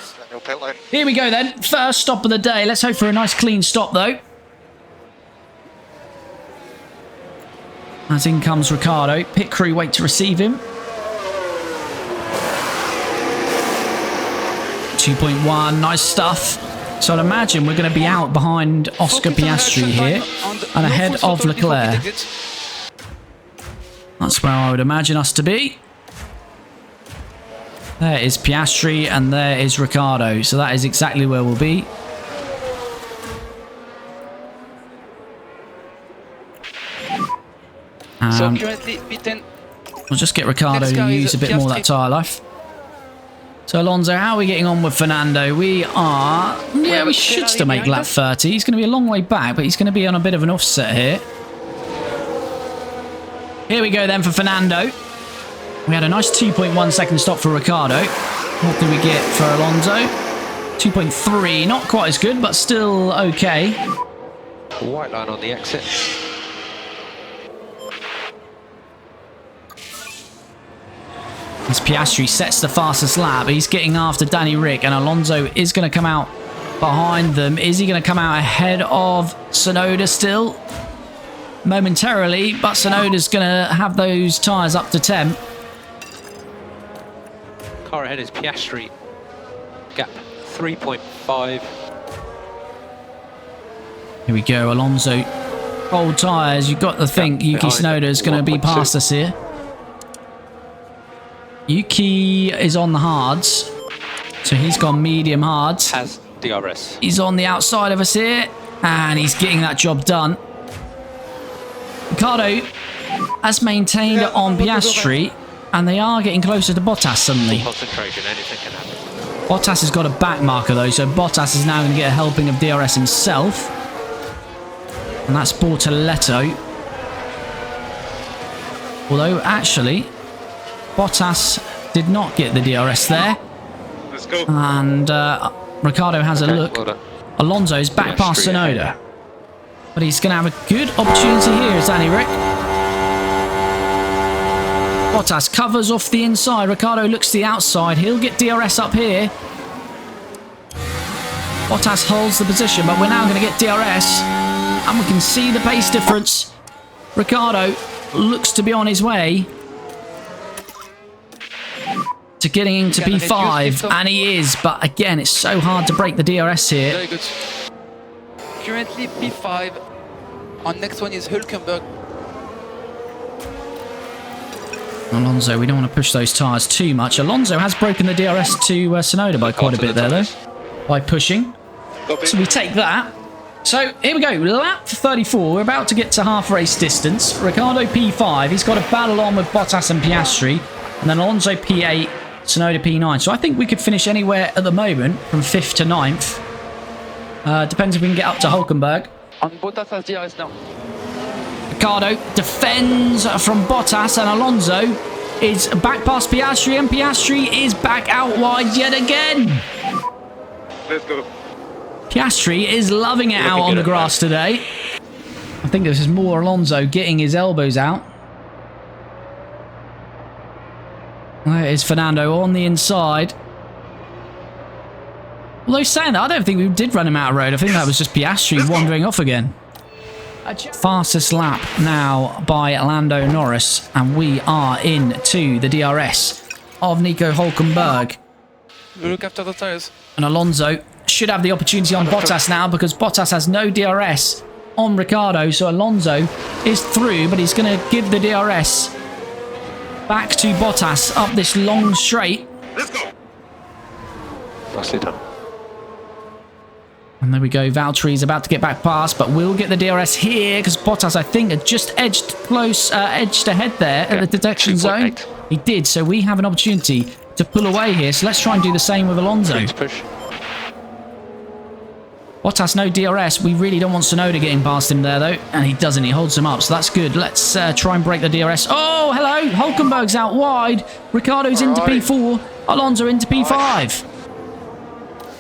Here we go then. First stop of the day. Let's hope for a nice clean stop though. As in comes Ricciardo. Pit crew wait to receive him. 2.1, nice stuff. So I'd imagine we're going to be out behind Oscar Piastri here and ahead of Leclerc. That's where I would imagine us to be. There is Piastri and there is Ricciardo. So that is exactly where we'll be. So currently P10. We'll just get Ricciardo to use a bit more of that tyre life. So Alonso, how are we getting on with Fernando? We are... yeah, we should still make lap 30. He's going to be a long way back, but he's going to be on a bit of an offset here. Here we go then for Fernando. We had a nice 2.1 second stop for Ricciardo. What did we get for Alonso? 2.3, not quite as good, but still okay. White line on the exit. As Piastri sets the fastest lap, he's getting after Danny Rick, and Alonso is going to come out behind them. Is he going to come out ahead of Tsunoda still? Momentarily, but Tsunoda's going to have those tyres up to temp. Car ahead is Piastri. Gap 3.5. Here we go, Alonso. Cold tyres, you've got to think Yuki Tsunoda's going to be past us here. Yuki is on the hards, so he's gone medium hards. Has DRS. He's on the outside of us here, and he's getting that job done. Ricciardo has maintained it on Piastri, and they are getting closer to Bottas suddenly. Concentration, anything can happen. Bottas has got a back marker though, so Bottas is now going to get a helping of DRS himself. And that's Bortoletto. Although, actually, Bottas did not get the DRS there. Let's go. And Ricciardo has a look. Well done. Alonso's back past Tsunoda. But he's going to have a good opportunity here, is Danny Rick. Bottas covers off the inside. Ricciardo looks to the outside. He'll get DRS up here. Bottas holds the position, but we're now going to get DRS. And we can see the pace difference. Ricciardo looks to be on his way to getting into P5, and he is, but again, it's so hard to break the DRS here. Very good. Currently P5. Our next one is Hülkenberg. Alonso, we don't want to push those tyres too much. Alonso has broken the DRS to Tsunoda by quite a bit there, though, by pushing. So we take that. So here we go, lap 34. We're about to get to half race distance. Ricciardo P5. He's got a battle on with Bottas and Piastri, and then Alonso P8, Tsunoda P9. So I think we could finish anywhere at the moment from 5th to 9th. Depends if we can get up to Hülkenberg. On Bottas has DRS now. Ricciardo defends from Bottas, and Alonso is back past Piastri, and Piastri is back out wide yet again. Let's go. Piastri is loving it out on the grass today. I think this is more Alonso getting his elbows out. There is Fernando on the inside. Although saying that, I don't think we did run him out of road. I think that was just Piastri wandering off again. Fastest lap now by Lando Norris, and we are into the DRS of Nico Hülkenberg. We look after the tires. And Alonso should have the opportunity on Bottas now, because Bottas has no DRS on Ricciardo, so Alonso is through, but he's going to give the DRS back to Bottas up this long straight. Let's go. Nicely done. And there we go, Valtteri's about to get back past, but we'll get the DRS here, because Bottas, I think, had just edged ahead there at the detection zone. He did, so we have an opportunity to pull away here, so let's try and do the same with Alonso. Push. Bottas, no DRS. We really don't want Tsunoda getting past him there, though. And he doesn't. He holds him up, so that's good. Let's try and break the DRS. Oh, hello. Hülkenberg's out wide. Ricciardo's into P4. Alonso into P5.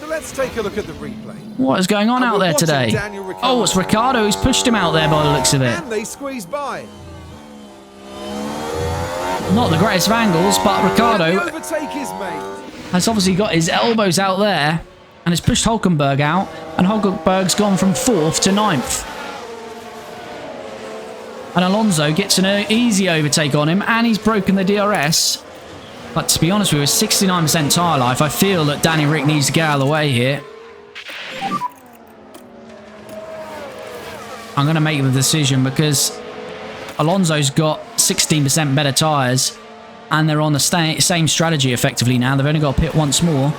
So let's take a look at the replay. What is going on And out we're there watching today? Daniel Ricciardo. Oh, it's Ricciardo who's pushed him out there by the looks of it. And they squeeze by. Not the greatest of angles, but And the Ricciardo overtake is made. has obviously got his elbows out there and has pushed Hulkenberg out, and Hulkenberg's gone from 4th to 9th. And Alonso gets an easy overtake on him, and he's broken the DRS. But to be honest with you, with 69% tyre life, I feel that Danny Rick needs to get out of the way here. I'm going to make the decision because Alonso's got 16% better tyres, and they're on the same strategy effectively now. They've only got to pit once more.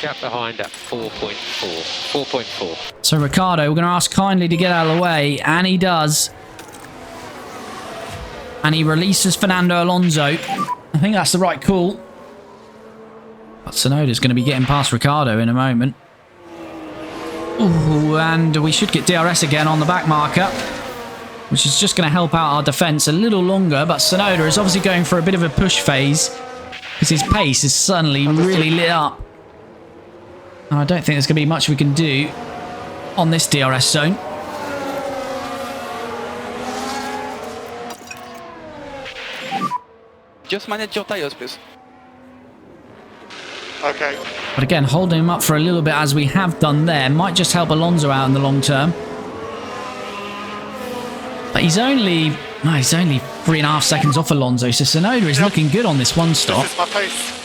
Gap behind at 4.4. 4.4. So Ricciardo, we're going to ask kindly to get out of the way, and he does. And he releases Fernando Alonso. I think that's the right call. But Tsunoda's going to be getting past Ricciardo in a moment. Ooh, and we should get DRS again on the back marker, which is just going to help out our defence a little longer. But Tsunoda is obviously going for a bit of a push phase because his pace is suddenly really lit up. And I don't think there's going to be much we can do on this DRS zone. Just manage your tires, please. Okay. But again, holding him up for a little bit as we have done there might just help Alonso out in the long term. But he's only 3.5 seconds off Alonso, so Tsunoda is looking good on this one stop. This is my pace.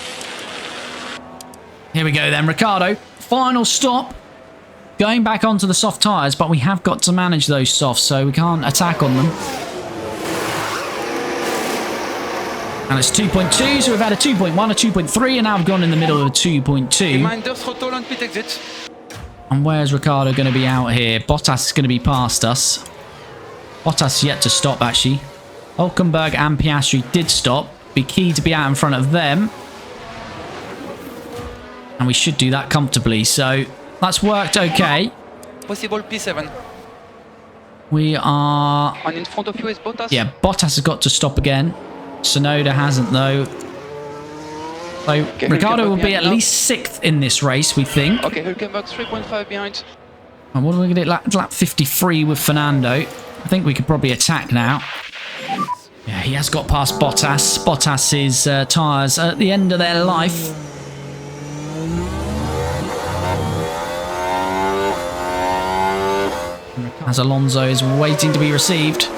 Here we go then, Ricciardo. Final stop. Going back onto the soft tyres, but we have got to manage those softs, so we can't attack on them. And it's 2.2, so we've had a 2.1, a 2.3, and now we've gone in the middle of a 2.2. Reminder, throttle and pit exit. And where's Ricciardo going to be out here? Bottas is going to be past us. Bottas yet to stop, actually. Hulkenberg and Piastri did stop. Be key to be out in front of them. And we should do that comfortably. So that's worked okay. Possible P7. We are... And in front of you is Bottas. Yeah, Bottas has got to stop again. Tsunoda hasn't, though. So Okay, Ricciardo will Hulkenberg be at behind least 6th in this race, we think. Okay, Hulkenberg 3.5 behind. And what are we going to do? Lap 53 with Fernando. I think we could probably attack now. Yeah, he has got past Bottas. Bottas's tyres are at the end of their life. As Alonso is waiting to be received.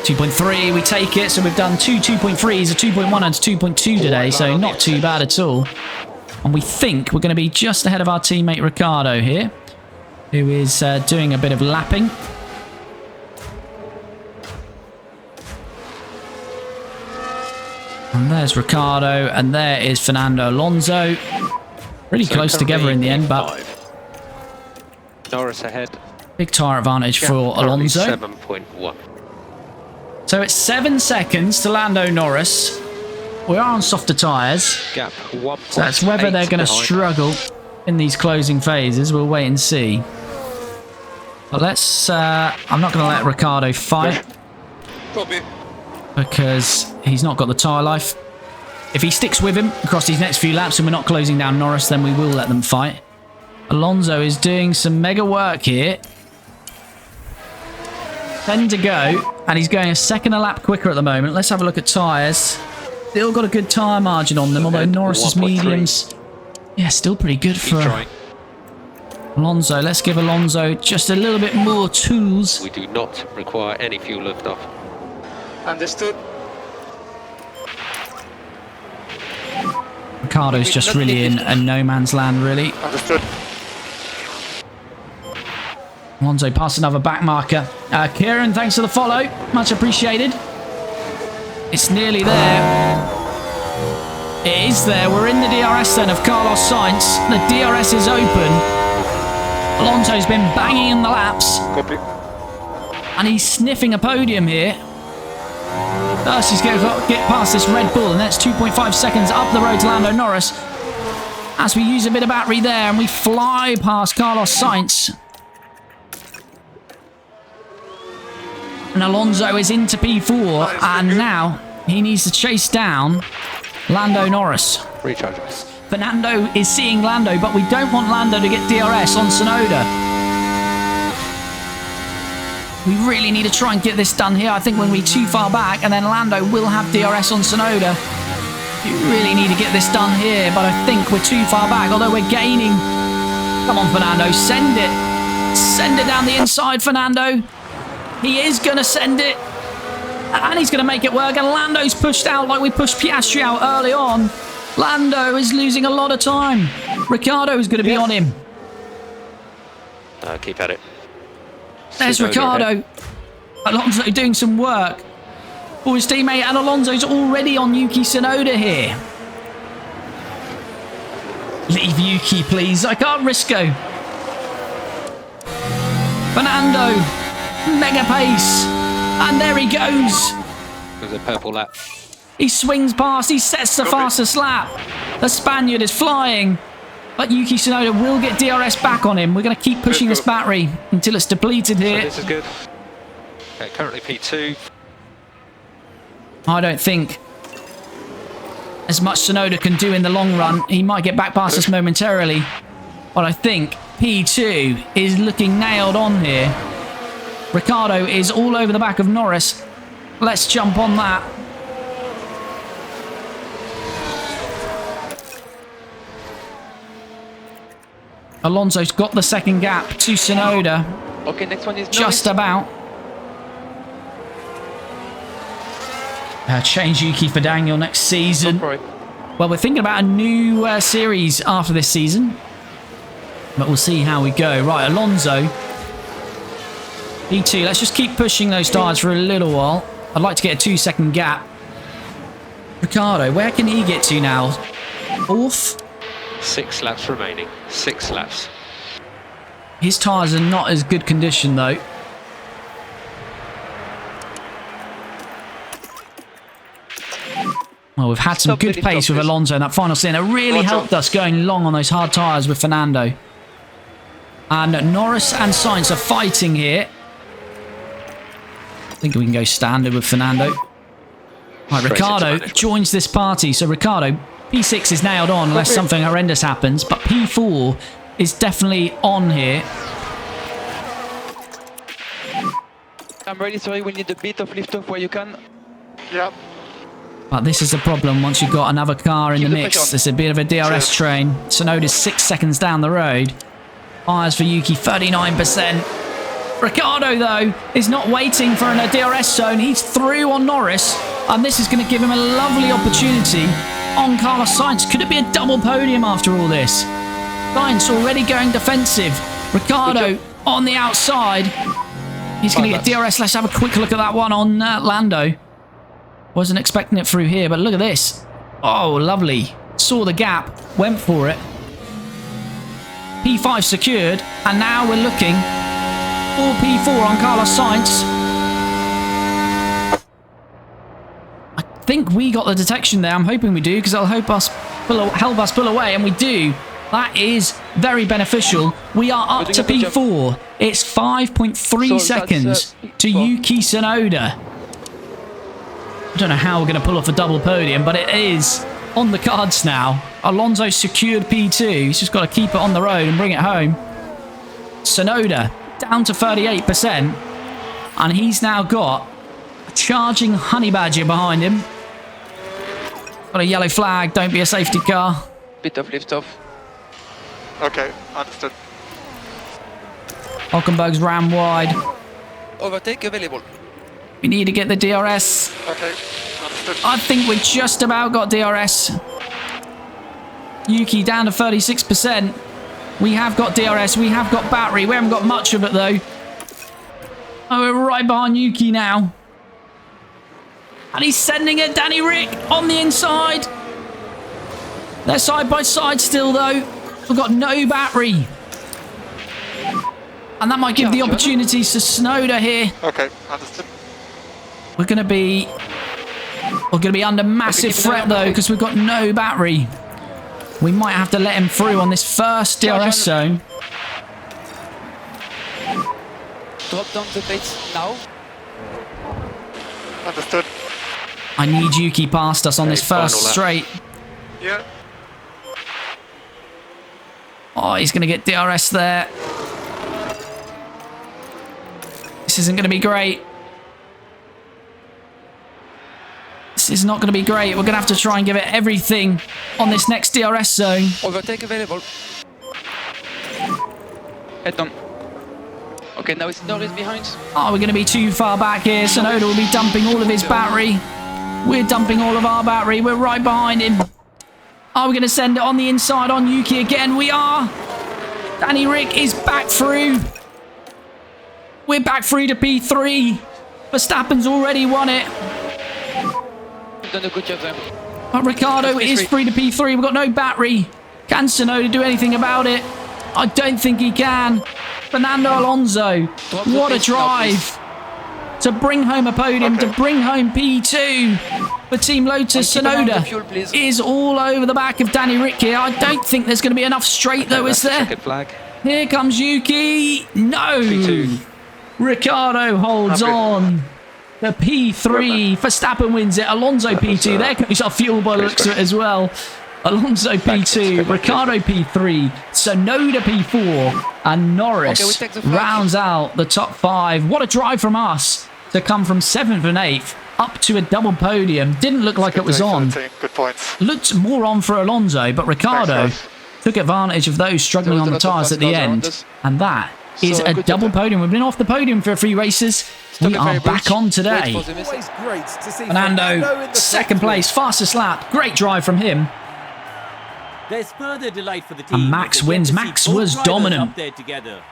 2.3, we take it. So we've done two 2.3s, a 2.1 and a 2.2 today. So not too bad at all. And we think we're going to be just ahead of our teammate Ricciardo here, who is doing a bit of lapping. And there's Ricciardo, and there is Fernando Alonso. Really close together in the end, but Norris ahead. big tyre advantage for Alonso. 7.1. So it's 7 seconds to Lando Norris. We are on softer tyres. Gap 1.8. So that's whether they're going to struggle in these closing phases. We'll wait and see. But let's... I'm not going to let Ricciardo fight Copy. because he's not got the tyre life. If he sticks with him across these next few laps and we're not closing down Norris, then we will let them fight. Alonso is doing some mega work here. 10 to go, and he's going a second a lap quicker at the moment. Let's have a look at tyres. Still got a good tyre margin on them, although Norris's 1.3. mediums... Yeah, still pretty good for Alonso. Let's give Alonso just a little bit more tools. We do not require any fuel liftoff. Understood. Ricciardo's just really in a no man's land, really. Understood. Alonso past another back marker. Kieran, thanks for the follow. Much appreciated. It's nearly there. It is there. We're in the DRS then of Carlos Sainz. The DRS is open. Alonso's been banging in the laps. Copy. And he's sniffing a podium here. First, he's going to get past this Red Bull, and that's 2.5 seconds up the road to Lando Norris. As we use a bit of battery there, and we fly past Carlos Sainz. And Alonso is into P4, and now he needs to chase down Lando Norris. Recharge. Fernando is seeing Lando, but we don't want Lando to get DRS on Tsunoda. We really need to try and get this done here. I think when we're too far back, and then Lando will have DRS on Tsunoda. You really need to get this done here, but I think we're too far back, although we're gaining. Come on, Fernando, send it. Send it down the inside, Fernando. He is going to send it. And he's going to make it work. And Lando's pushed out like we pushed Piastri out early on. Lando is losing a lot of time. Ricciardo is going to be on him. Keep at it. There's Tsunoda Ricciardo. ahead. Alonso doing some work for his teammate. And Alonso's already on Yuki Tsunoda here. Leave Yuki, please. I can't risk go. Fernando. Mega pace. And there he goes. There's a purple lap. He swings past. He sets the fastest lap. The Spaniard is flying. But Yuki Tsunoda will get DRS back on him. We're going to keep pushing this battery until it's depleted here. So this is good. Okay, currently P2. I don't think as much Tsunoda can do in the long run. He might get back past us momentarily. But I think P2 is looking nailed on here. Ricciardo is all over the back of Norris. Let's jump on that. Alonso's got the second gap to Tsunoda. Okay, next one is Just about. Change Yuki for Daniel next season. Well, we're thinking about a new series after this season. But we'll see how we go. Right, Alonso. P2. Let's just keep pushing those tyres for a little while. I'd like to get a 2-second gap. Ricciardo, where can he get to now? Fourth? 6 laps remaining. 6 laps. His tyres are not as good condition, though. Well, we've had some good pace with Alonso in that final stint. It really helped us going long on those hard tyres with Fernando. And Norris and Sainz are fighting here. I think we can go standard with Fernando. Right, Ricciardo joins this party. So Ricciardo, P6 is nailed on unless something horrendous happens. But P4 is definitely on here. I'm really sorry, we need a bit of lift-off where you can. Yep. But this is a problem once you've got another car in the mix. There's a bit of a DRS train. Tsunoda's 6 seconds down the road. Fires for Yuki, 39%. Ricciardo, though, is not waiting for a DRS zone. He's through on Norris. And this is going to give him a lovely opportunity on Carlos Sainz. Could it be a double podium after all this? Sainz already going defensive. Ricciardo on the outside. He's going to get DRS. Let's have a quick look at that one on Lando. Wasn't expecting it through here, but look at this. Oh, lovely. Saw the gap, went for it. P5 secured, and now we're looking for P4 on Carlos Sainz. I think we got the detection there. I'm hoping we do, because it'll help us pull away, and we do. That is very beneficial. We are up to P4. It's 5.3 seconds to Yuki Tsunoda. I don't know how we're going to pull off a double podium, but it is on the cards now. Alonso secured P2. He's just got to keep it on the road and bring it home. Tsunoda down to 38%. And he's now got a charging honey badger behind him. Got a yellow flag. Don't be a safety car. Bit of lift-off. Okay, understood. Hockenberg's ram wide. Overtake available. We need to get the DRS. Okay, understood. I think we just about got DRS. Yuki down to 36%. We have got DRS. We have got battery. We haven't got much of it, though. Oh, we're right behind Yuki now. And he's sending it. Danny Rick on the inside. They're side by side still, though. We've got no battery. And that might give the opportunities to Tsunoda here. Okay, understood. We're going to be under massive threat, though, because we've got no battery. We might have to let him through on this first DRS zone. Drop down the plates now. Understood. I need Yuki past us on this first final lap. straight. Yeah. Oh, he's going to get DRS there. This isn't going to be great. This is not going to be great. We're going to have to try and give it everything on this next DRS zone. Overtake available. Head on. Okay, now it's Norris behind. Oh, we're going to be too far back here. Tsunoda will be dumping all of his battery. We're dumping all of our battery. We're right behind him. Are we going to send it on the inside on Yuki again? We are. Danny Rick is back through. We're back through to P3. Verstappen's already won it. Done a good job there. But Ricciardo is free to P3. We've got no battery. Can Tsunoda do anything about it? I don't think he can. Fernando Alonso. What a drive. To bring home a podium, to bring home P2 for Team Lotus. Keep an eye on the Tsunoda fuel, please. is all over the back of Danny Rick here. I don't think there's going to be enough straight though, is there? Checkered flag. Here comes Yuki. No. P2. Ricardo holds on. The P3. Verstappen wins it. Alonso P2. There goes our fuel by the looks of it as well. Alonso P2. Ricardo P3. Tsunoda P4. And Norris rounds out the top 5. What a drive from us to come from 7th and 8th up to a double podium. Didn't look like it was on. Good points. Looked more on for Alonso, but Ricardo Thanks, took advantage of those struggling on the tyres at the end. And that is So, a good double job there. podium. We've been off the podium for 3 races. We are back on today. Wait for the missile. Always great to see Fernando, in the second top place, fastest lap. Great drive from him. There's further delight for the team. And Max as they wins. get to see Max both was drivers dominant. up there together.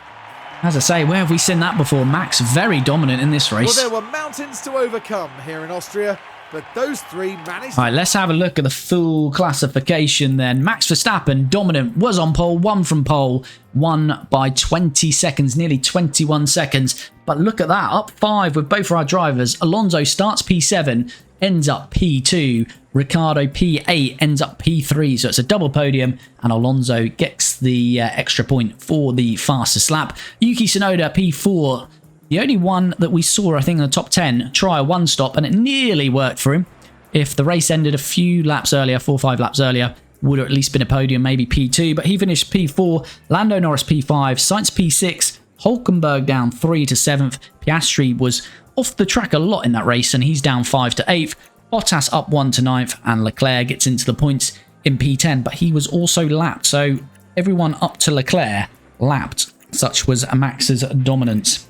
As I say, where have we seen that before? Max very dominant in this Well, race. there were mountains to overcome here in Austria, but those 3 managed. All right, let's have a look at the full classification then. Max Verstappen, dominant, was on pole, won from pole, won by 20 seconds, nearly 21 seconds. But look at that, up 5 with both of our drivers. Alonso starts P7, ends up P2. Ricciardo P8, ends up P3. So it's a double podium, and Alonso gets the extra point for the fastest lap. Yuki Tsunoda P4. The only one that we saw, I think, in the top 10, try a one stop, and it nearly worked for him. If the race ended a few laps earlier, 4 or 5 laps earlier, would have at least been a podium, maybe P2, but he finished P4, Lando Norris P5, Sainz P6, Hulkenberg down 3 to 7th. Piastri was off the track a lot in that race, and he's down 5 to 8th. Bottas up 1 to 9th, and Leclerc gets into the points in P10, but he was also lapped, so everyone up to Leclerc lapped. Such was Max's dominance.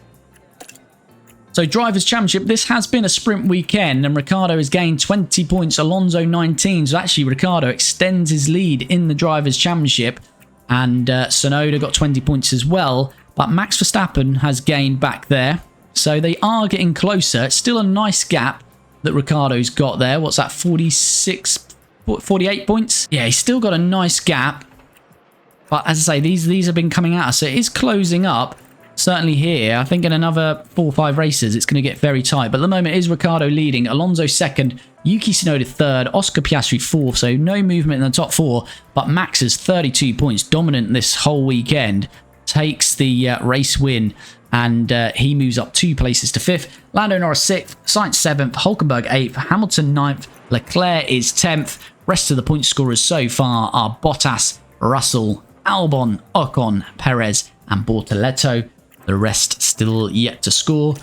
So Drivers' Championship, this has been a sprint weekend, and Ricciardo has gained 20 points, Alonso 19. So actually Ricciardo extends his lead in the Drivers' Championship, and Tsunoda got 20 points as well. But Max Verstappen has gained back there. So they are getting closer. It's still a nice gap that Ricciardo's got there. What's that, 48 points? Yeah, he's still got a nice gap. But as I say, these have been coming at us. So it is closing up. Certainly here, I think in another 4 or 5 races, it's going to get very tight. But at the moment, it is Ricciardo leading, Alonso second, Yuki Tsunoda third, Oscar Piastri fourth. So no movement in the top 4. But Max is 32 points, dominant this whole weekend. Takes the race win, and he moves up 2 places to 5th. Lando Norris 6th, Sainz 7th, Hulkenberg 8th, Hamilton 9th, Leclerc is 10th. Rest of the point scorers so far are Bottas, Russell, Albon, Ocon, Perez, and Bortoletto. The rest still yet to score.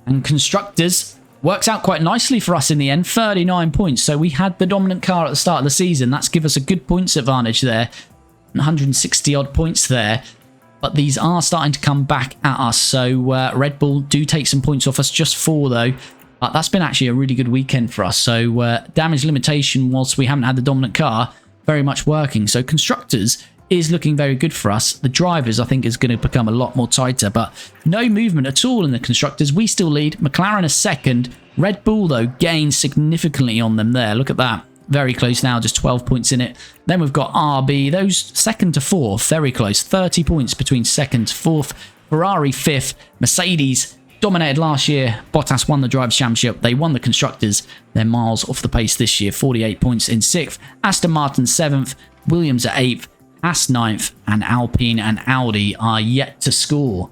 And Constructors works out quite nicely for us in the end, 39 points. So we had the dominant car at the start of the season. That's given us a good points advantage there. 160 odd points there. But these are starting to come back at us. So Red Bull do take some points off us, just 4 though. But that's been actually a really good weekend for us. So damage limitation, whilst we haven't had the dominant car, very much working. So Constructors is looking very good for us. The Drivers, I think, is going to become a lot more tighter. But no movement at all in the Constructors. We still lead. McLaren is second. Red Bull, though, gains significantly on them there. Look at that. Very close now, just 12 points in it. Then we've got RB, those second to 4th, very close. 30 points between second to 4th. Ferrari 5th. Mercedes dominated last year. Bottas won the Drivers' Championship. They won the Constructors. They're miles off the pace this year. 48 points in 6th. Aston Martin 7th. Williams at 8th. Haas 9th. And Alpine and Audi are yet to score.